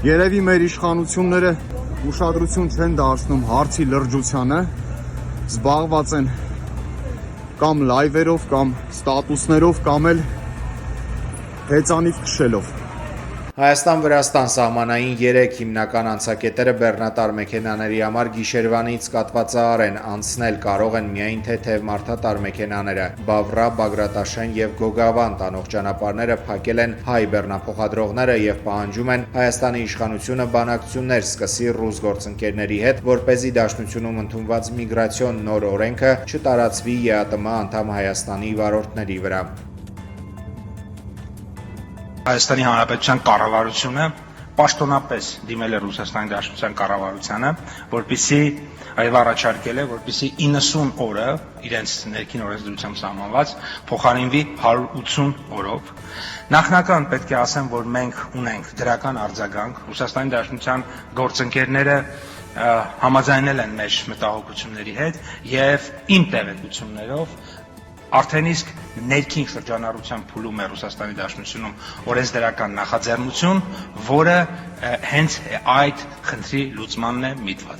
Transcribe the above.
Երևի մեր իշխանությունները ուշադրություն չեն դարձնում հարցի լրջությանը, զբաղված են կամ լայվերով, կամ ստատուսներով, կամ էլ հեծանիվ քշելով։ Հայաստան-Վրաստան սահմանային 3 հիմնական անցակետերը բեռնատար մեքենաների համար գիշերվանից կատվածահար են, անցնել կարող են միայն թեթև մարդատար մեքենաները։ Բավրա, Բագրատաշեն եւ Գոգավան տանող ճանապարհները փակել են հայ բեռնափոխադրողները եւ պահանջում են Հայաստանի իշխանությունը բանակցություններ սկսի ռուս գործընկերների հետ, որպեսզի Դաշնությունում ընդունված միգրացիոն նոր օրենքը չտարածվի ԵԱՏՄ անդամ Հայաստանի վարորդների վրա։ Հայաստանի Հանրապետության կառավարությունը պաշտոնապես դիմել է Ռուսաստանի Դաշնության կառավարությանը, որպեսզի այլ առաջարկել է, որպեսզի 90 օրը իրենց ներքին օրենսդրությամբ սահմանված փոխարինվի 180 օրով։ Նախնական պետք է ասեմ, որ մենք ունենք դրական արձագանք, Ռուսաստանի Դաշնության գործընկերները համաձայնել են մեր մտահոգությունների հետ եւ իմ տեղեկություններով արդեն իսկ ներքին շրջանառության փուլում է Ռուսաստանի Դաշնությունում օրենսդրական նախաձեռնություն, որը հենց այդ խնդրի լուծմանն է միտված։